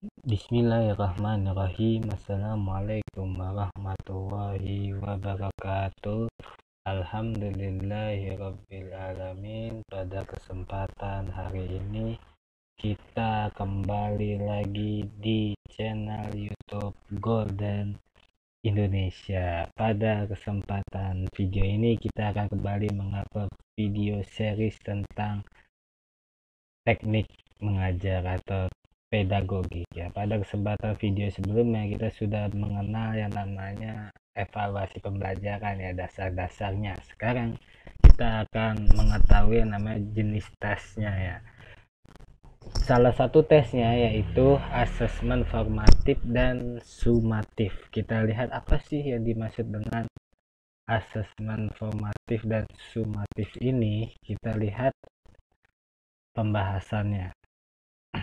Bismillahirrahmanirrahim. Assalamualaikum warahmatullahi wabarakatuh. Alhamdulillahirabbil alamin. Pada kesempatan hari ini kita kembali lagi di channel YouTube Golden Indonesia. Pada kesempatan video ini kita akan kembali mengupload video series tentang teknik mengajar atau pedagogik ya. Pada kesempatan video sebelumnya kita sudah mengenal yang namanya evaluasi pembelajaran ya, dasar-dasarnya. Sekarang kita akan mengetahui yang namanya jenis tesnya ya. Salah satu tesnya yaitu asesmen formatif dan sumatif. Kita lihat apa sih yang dimaksud dengan asesmen formatif dan sumatif ini. Kita lihat pembahasannya.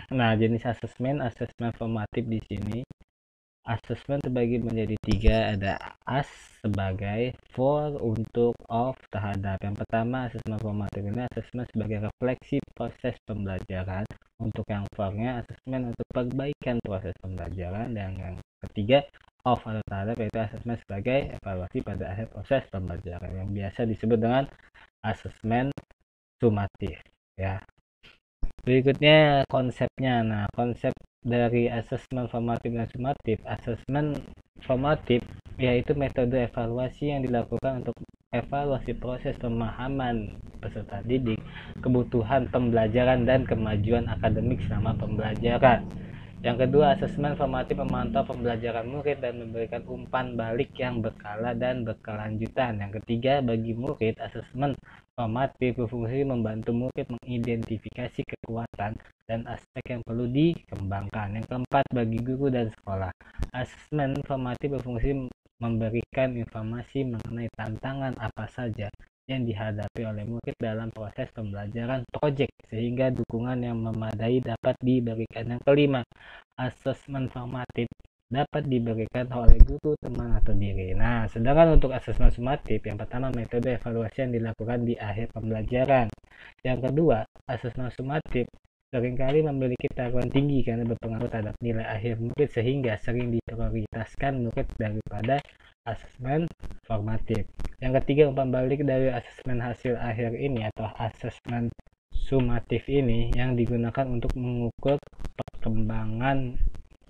Nah, jenis asesmen formatif di sini. Asesmen terbagi menjadi 3, ada as sebagai, for untuk, of terhadap. Yang pertama asesmen formatif ini asesmen sebagai refleksi proses pembelajaran. Untuk yang for-nya asesmen untuk perbaikan proses pembelajaran. Dan yang ketiga of atau terhadap yaitu asesmen sebagai evaluasi pada akhir proses pembelajaran yang biasa disebut dengan asesmen sumatif ya. Berikutnya konsepnya. Nah, konsep dari asesmen formatif dan sumatif. Asesmen formatif yaitu metode evaluasi yang dilakukan untuk evaluasi proses pemahaman peserta didik, kebutuhan pembelajaran dan kemajuan akademik selama pembelajaran. Yang kedua, asesmen formatif memantau pembelajaran murid dan memberikan umpan balik yang berkala dan berkelanjutan. Yang ketiga, bagi murid, asesmen formatif berfungsi membantu murid mengidentifikasi kekuatan dan aspek yang perlu dikembangkan. Yang keempat, bagi guru dan sekolah, asesmen formatif berfungsi memberikan informasi mengenai tantangan apa saja yang dihadapi oleh murid dalam proses pembelajaran proyek sehingga dukungan yang memadai dapat diberikan. Yang kelima, asesmen formatif dapat diberikan oleh guru, teman, atau diri. Nah, sedangkan untuk asesmen sumatif, yang pertama metode evaluasi yang dilakukan di akhir pembelajaran. Yang kedua, asesmen sumatif seringkali memiliki taruhan tinggi karena berpengaruh terhadap nilai akhir murid sehingga sering diprioritaskan murid daripada asesmen formatif. Yang ketiga, umpan balik dari asesmen hasil akhir ini atau asesmen sumatif ini yang digunakan untuk mengukur perkembangan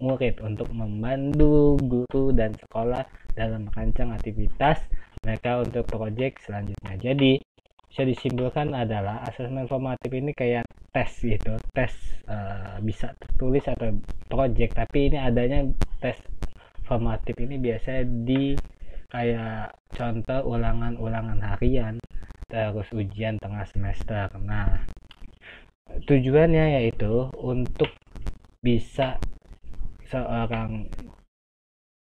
murid untuk membantu guru dan sekolah dalam merancang aktivitas mereka untuk proyek selanjutnya. Jadi bisa disimpulkan adalah asesmen formatif ini kayak tes gitu, tes bisa tertulis atau proyek, tapi ini adanya tes formatif ini biasanya di kayak contoh ulangan harian, terus ujian tengah semester. Nah, tujuannya yaitu untuk bisa seorang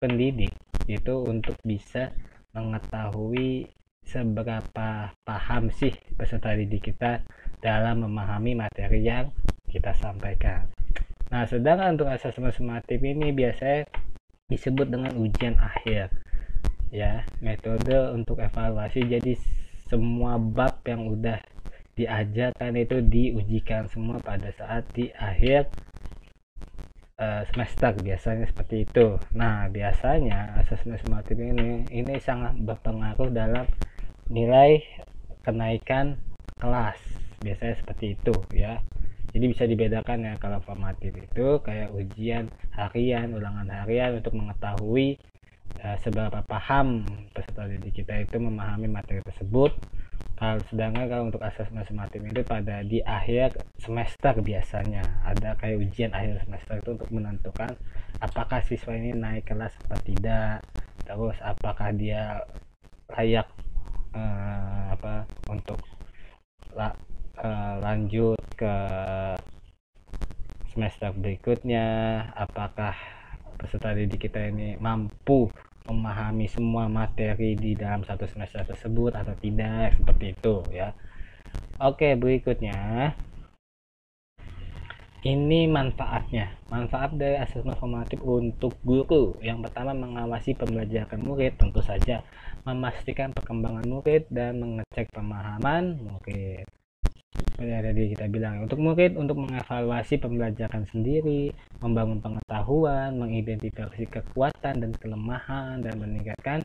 pendidik itu untuk bisa mengetahui seberapa paham sih peserta didik kita dalam memahami materi yang kita sampaikan. Nah, sedangkan untuk asesmen sumatif ini biasanya disebut dengan ujian akhir ya, metode untuk evaluasi. Jadi semua bab yang udah diajarkan itu diujikan semua pada saat di akhir semester, biasanya seperti itu. Nah, biasanya asesmen sumatif ini sangat berpengaruh dalam nilai kenaikan kelas, biasanya seperti itu ya. Jadi bisa dibedakan ya, kalau formatif itu kayak ujian harian, ulangan harian untuk mengetahui seberapa paham peserta didik kita itu memahami materi tersebut. Sedangkan kalau untuk asesmen sumatif itu pada di akhir semester biasanya ada kayak ujian akhir semester itu untuk menentukan apakah siswa ini naik kelas atau tidak, terus apakah dia layak untuk lanjut ke semester berikutnya, apakah peserta didik kita ini mampu memahami semua materi di dalam satu semester tersebut atau tidak, seperti itu ya. Oke, berikutnya ini manfaatnya. Manfaat dari asesmen formatif untuk guru. Yang pertama, mengawasi pembelajaran murid, tentu saja memastikan perkembangan murid dan mengecek pemahaman murid. seperti yang tadi kita bilang. Untuk murid untuk mengevaluasi pembelajaran sendiri, membangun pengetahuan, mengidentifikasi kekuatan dan kelemahan, dan meningkatkan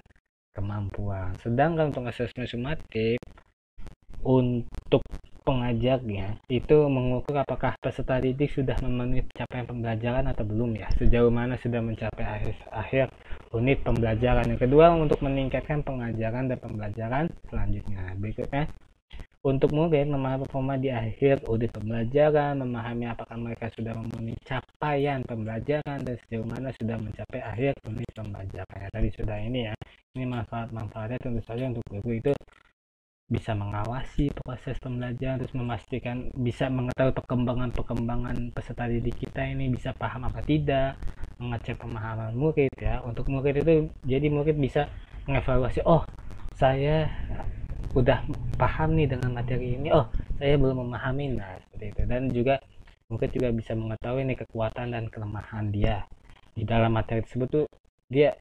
kemampuan. Sedangkan untuk asesmen sumatif, untuk pengajarnya itu mengukur apakah peserta didik sudah memenuhi capaian pembelajaran atau belum ya, sejauh mana sudah mencapai akhir unit pembelajaran. Yang kedua, untuk meningkatkan pengajaran dan pembelajaran selanjutnya. Berikutnya, untuk murid memahami performa di akhir unit pembelajaran, memahami apakah mereka sudah memenuhi capaian pembelajaran dan sejauh mana sudah mencapai akhir unit pembelajaran. Ya, tadi sudah ini ya. Ini manfaatnya tentu saja untuk guru itu bisa mengawasi proses pembelajaran, terus memastikan bisa mengetahui perkembangan peserta didik kita ini bisa paham apa tidak, mengecek pemahaman murid ya. Untuk murid itu jadi murid bisa mengevaluasi, oh saya udah paham nih dengan materi ini, oh saya belum memahami, nah seperti itu. Dan juga murid juga bisa mengetahui nih kekuatan dan kelemahan dia di dalam materi tersebut tuh, dia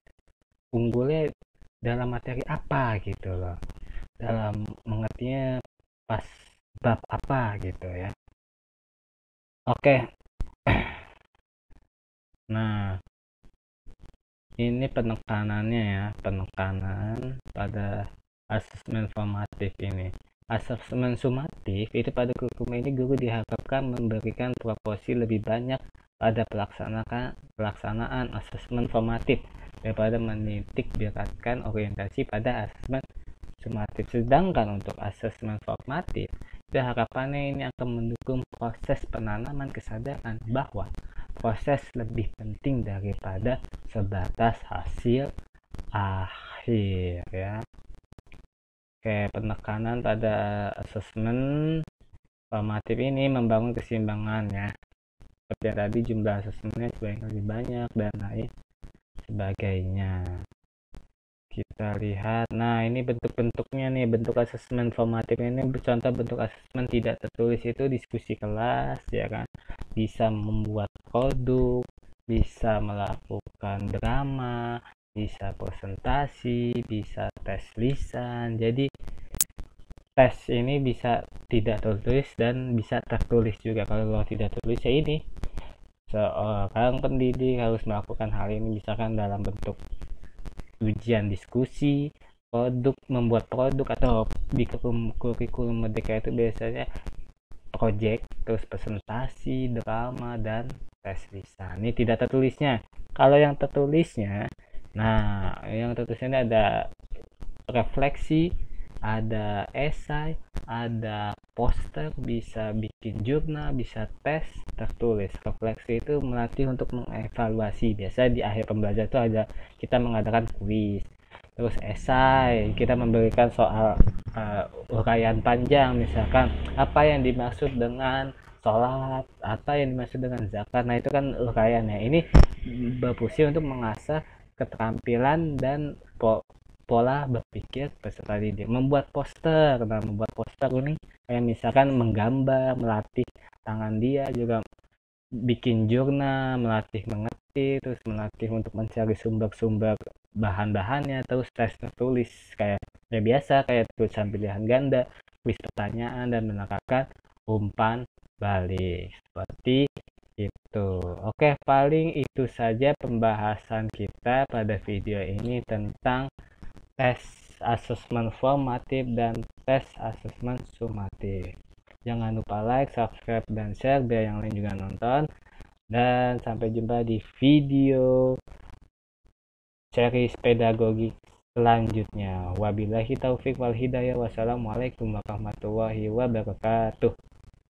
unggulnya dalam materi apa gitu loh, dalam mengertinya pas bab apa gitu ya. Oke. Nah, ini penekanannya ya, penekanan pada asesmen formatif ini. Asesmen sumatif itu pada kurikulum ini guru diharapkan memberikan proporsi lebih banyak pada pelaksanaan asesmen formatif daripada menitik beratkan orientasi pada asesmen sumatif. Sedangkan untuk asesmen formatif, harapannya ini akan mendukung proses penanaman kesadaran bahwa proses lebih penting daripada sebatas hasil akhir ya. Oke, penekanan pada asesmen formatif ini membangun keseimbangannya. Seperti yang tadi, jumlah asesmennya sebanyak lebih banyak dan lain sebagainya. Kita lihat, nah ini bentuk-bentuknya nih, bentuk asesmen formatif ini. Contoh bentuk asesmen tidak tertulis itu diskusi kelas ya kan, bisa membuat produk, bisa melakukan drama, bisa presentasi, bisa tes lisan. Jadi tes ini bisa tidak tertulis dan bisa tertulis juga. Kalau tidak tertulis ya ini seorang pendidik harus melakukan hal ini, misalkan dalam bentuk ujian diskusi, produk, membuat produk, atau di kurikulum Merdeka itu biasanya project, terus presentasi, drama, dan tes lisan. Ini tidak tertulisnya. Kalau yang tertulisnya, nah yang tertulisnya ada refleksi, ada esai, ada poster, bisa bikin jurnal, bisa tes tertulis. Refleksi itu melatih untuk mengevaluasi. Biasa di akhir pembelajaran itu ada kita mengadakan kuis. Terus esai, kita memberikan soal uraian panjang, misalkan apa yang dimaksud dengan sholat, apa yang dimaksud dengan zakat. Nah itu kan uraiannya. Ini berfungsi untuk mengasah keterampilan dan pola berpikir peserta didik. Membuat poster, nah membuat poster ini kayak misalkan menggambar, melatih tangan dia, juga bikin jurnal, melatih mengerti, terus melatih untuk mencari sumber-sumber bahan-bahannya, terus tes tertulis kayak ya biasa, kayak tulisan pilihan ganda, kuis pertanyaan, dan menerapkan umpan balik seperti itu. Oke, paling itu saja pembahasan kita pada video ini tentang tes asesmen formatif dan tes asesmen sumatif. Jangan lupa like, subscribe, dan share biar yang lain juga nonton. Dan sampai jumpa di video series pedagogi selanjutnya. Wabillahi taufik wal hidayah. Wassalamualaikum warahmatullahi wabarakatuh.